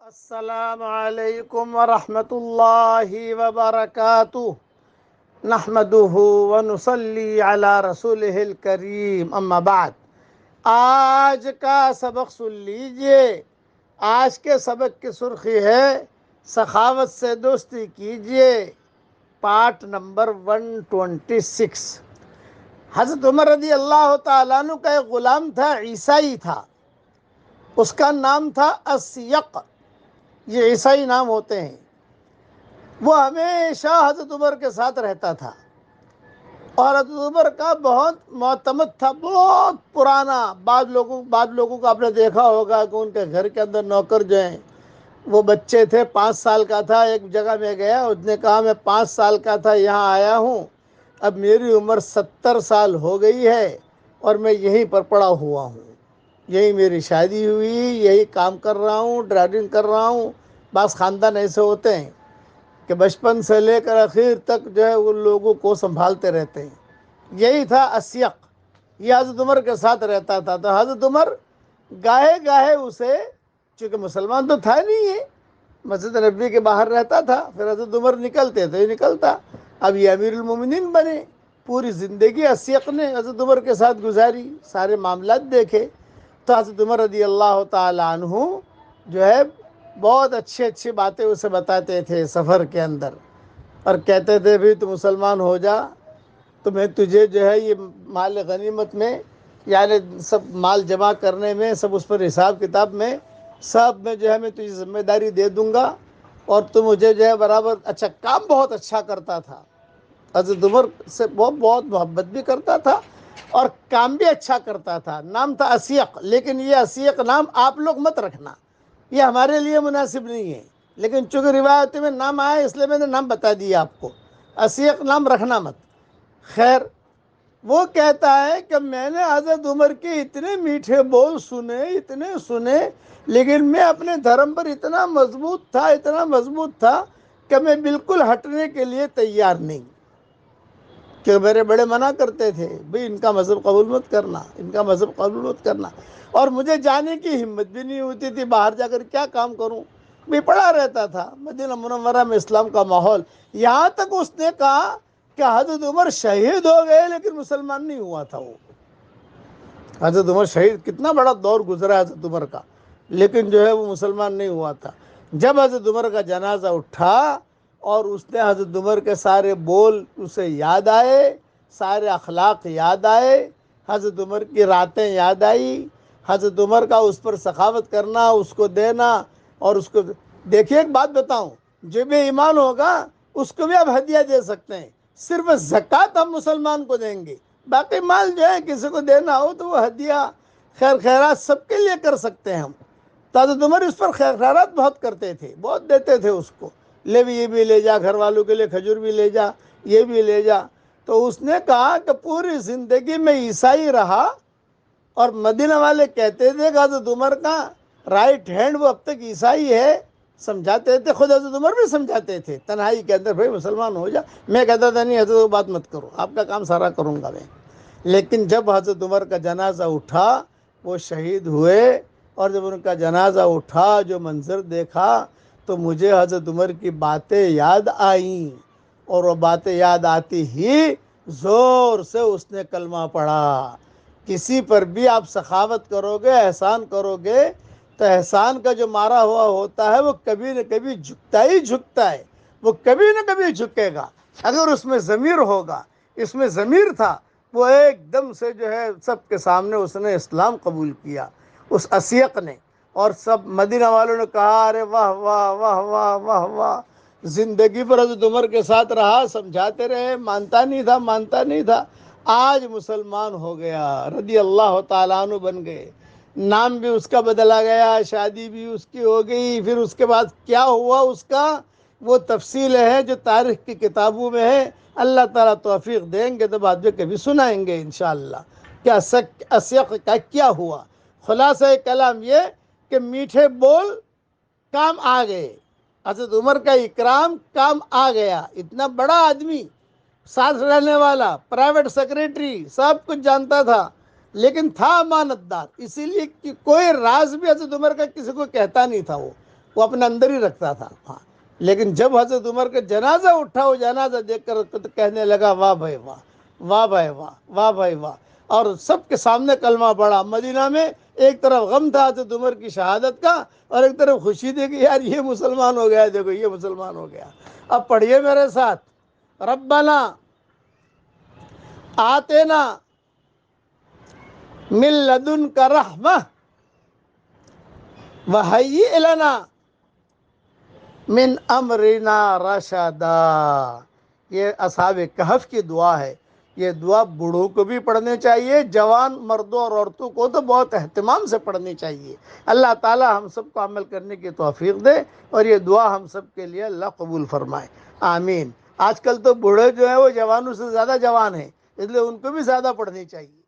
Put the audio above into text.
السلام علیکم ورحمۃ اللہ وبرکاتہ نحمده ونصلی علی رسولہ الکریم اما بعد۔ آج کا سبق سن لیجئے۔ آج کے سبق کی سرخی ہے سخاوت سے دوستی کیجئے، پارٹ نمبر 126۔ حضرت عمر رضی اللہ تعالیٰ عنہ کا ایک غلام تھا، عیسائی تھا، اس کا نام تھا اسیق۔ یہ عیسائی نام ہوتے ہیں۔ وہ ہمیشہ حضرت عمر کے ساتھ رہتا تھا اور حضرت عمر کا بہت معتمد تھا، بہت پرانا۔ بعض لوگوں کو آپ نے دیکھا ہوگا کہ ان کے گھر کے اندر نوکر جو ہیں وہ بچے تھے، 5 سال کا تھا۔ ایک جگہ میں گیا، اس نے کہا میں 5 سال کا تھا یہاں آیا ہوں، اب میری عمر 70 سال ہو گئی ہے اور میں یہیں پر پڑا ہوا ہوں، یہی میری شادی ہوئی، یہی کام کر رہا ہوں، ڈرائیونگ کر رہا ہوں۔ بعض خاندان ایسے ہوتے ہیں کہ بچپن سے لے کر آخر تک جو ہے ان لوگوں کو سنبھالتے رہتے ہیں۔ یہی تھا اسیق، یہ حضرت عمر کے ساتھ رہتا تھا۔ تو حضرت عمر گاہے گاہے اسے، چونکہ مسلمان تو تھا نہیں ہے، مسجد نبوی کے باہر رہتا تھا، پھر حضرت عمر نکلتے تو یہ نکلتا۔ اب یہ امیر المومنین بنے، پوری زندگی اسیق نے حضرت عمر کے ساتھ گزاری، سارے معاملات دیکھے۔ تو حضرت عمر رضی اللہ تعالیٰ عنہ جو ہے بہت اچھی باتیں اسے بتاتے تھے سفر کے اندر، اور کہتے تھے بھی تو مسلمان ہو جا، تو میں تجھے جو ہے یہ مال غنیمت میں، یعنی سب مال جمع کرنے میں، سب اس پر حساب کتاب میں، سب میں جو ہے میں تجھے ذمہ داری دے دوں گا، اور تو مجھے جو ہے برابر اچھا کام بہت اچھا کرتا تھا۔ حضرت عمر سے بہت محبت بھی کرتا تھا اور کام بھی اچھا کرتا تھا۔ نام تھا اسیق، لیکن یہ اسیق نام آپ لوگ مت رکھنا، یہ ہمارے لیے مناسب نہیں ہے، لیکن چونکہ روایت میں نام آیا اس لیے میں نے نام بتا دیا آپ کو۔ اسیق نام رکھنا مت۔ خیر، وہ کہتا ہے کہ میں نے حضرت عمر کے اتنے میٹھے بول سنے، اتنے سنے، لیکن میں اپنے دھرم پر اتنا مضبوط تھا کہ میں بالکل ہٹنے کے لیے تیار نہیں، کہ میرے بڑے منع کرتے تھے بھئی ان کا مذہب قبول مت کرنا، ان کا مذہب قبول مت کرنا، اور مجھے جانے کی ہمت بھی نہیں ہوتی تھی، باہر جا کر کیا کام کروں، میں پڑا رہتا تھا مدینہ منورہ میں اسلام کا ماحول۔ یہاں تک اس نے کہا کہ حضرت عمر شہید ہو گئے لیکن مسلمان نہیں ہوا تھا وہ۔ حضرت عمر شہید، کتنا بڑا دور گزرا حضرت عمر کا، لیکن جو ہے وہ مسلمان نہیں ہوا تھا۔ جب حضرت عمر کا جنازہ اٹھا اور اس نے حضرت عمر کے سارے بول اسے یاد آئے، سارے اخلاق یاد آئے، حضرت عمر کی راتیں یاد آئی، حضرت عمر کا اس پر سخاوت کرنا، اس کو دینا، اور اس کو دیکھیے ایک بات بتاؤں، جو بے ایمان ہوگا اس کو بھی آپ ہدیہ دے سکتے ہیں، صرف زکوٰۃ ہم مسلمان کو دیں گے، باقی مال جو ہے کسی کو دینا ہو تو وہ ہدیہ خیر خیرات سب کے لیے کر سکتے ہیں ہم۔ تو حضرت عمر اس پر خیر خیرات بہت کرتے تھے، بہت دیتے تھے اس کو، لے بھی یہ بھی لے جا، گھر والوں کے لیے کھجور بھی لے جا، یہ بھی لے جا۔ تو اس نے کہا کہ پوری زندگی میں عیسائی رہا، اور مدینہ والے کہتے تھے کہ حضرت عمر کا رائٹ ہینڈ وہ اب تک عیسائی ہے، سمجھاتے تھے، خود حضرت عمر بھی سمجھاتے تھے تنہائی کے اندر، بھائی مسلمان ہو جا۔ میں کہتا تھا نہیں حضرت بات مت کرو، آپ کا کام سارا کروں گا میں۔ لیکن جب حضرت عمر کا جنازہ اٹھا، وہ شہید ہوئے، اور جب ان کا جنازہ اٹھا، جو منظر دیکھا، تو مجھے حضرت عمر کی باتیں یاد آئیں، اور وہ باتیں یاد آتی ہی زور سے اس نے کلمہ پڑھا۔ کسی پر بھی آپ سخاوت کرو گے، احسان کرو گے، تو احسان کا جو مارا ہوا ہوتا ہے وہ کبھی نہ کبھی جھکتا ہی جھکتا ہے، وہ کبھی نہ کبھی جھکے گا۔ اگر اس میں ضمیر ہوگا، اس میں ضمیر تھا، وہ ایک دم سے جو ہے سب کے سامنے اس نے اسلام قبول کیا، اس اسیق نے۔ اور سب مدینہ والوں نے کہا ارے واہ واہ واہ واہ واہ واہ، زندگی پر حضرت عمر کے ساتھ رہا، سمجھاتے رہے، مانتا نہیں تھا، آج مسلمان ہو گیا، رضی اللہ تعالیٰ عنہ بن گئے، نام بھی اس کا بدلا گیا، شادی بھی اس کی ہو گئی۔ پھر اس کے بعد کیا ہوا اس کا، وہ تفصیل ہے جو تاریخ کی کتابوں میں ہے، اللہ تعالیٰ توفیق دیں گے تو بعد میں کبھی سنائیں گے انشاءاللہ کہ اسیق کا کیا ہوا۔ خلاصہ کلام یہ کہ میٹھے بول کام آ گئے، حضرت عمر کا اکرام کام آ گیا، اتنا بڑا آدمی، ساتھ رہنے والا، پرائیویٹ سیکریٹری، سب کچھ جانتا تھا، لیکن تھا امانت دار، اسی لیے کہ کوئی راز بھی حضرت عمر کا کسی کو کہتا نہیں تھا وہ، وہ اپنے اندر ہی رکھتا تھا. ہاں لیکن جب حضرت عمر کا جنازہ اٹھا، وہ جنازہ دیکھ کر تو کہنے لگا واہ بھائی واہ، واہ بھائی واہ، واہ بھائی واہ. اور سب کے سامنے کلمہ پڑھا. مدینہ میں ایک طرف غم تھا حضرت عمر کی شہادت کا، اور ایک طرف خوشی تھی کہ یار یہ مسلمان ہو گیا، دیکھو یہ مسلمان ہو گیا. اب پڑھیے میرے ساتھ، ربنا آتینا من لدنک رحمہ وہیئ لنا من امرنا رشدا. یہ اصحاب کہف کی دعا ہے. یہ دعا بوڑھوں کو بھی پڑھنے چاہیے، جوان مردوں اور عورتوں کو تو بہت اہتمام سے پڑھنی چاہیے. اللہ تعالی ہم سب کو عمل کرنے کی توفیق دے، اور یہ دعا ہم سب کے لیے اللہ قبول فرمائے، آمین. آج کل تو بوڑھے جو ہیں وہ جوانوں سے زیادہ جوان ہیں، اس لیے ان کو بھی زیادہ پڑھنی چاہیے.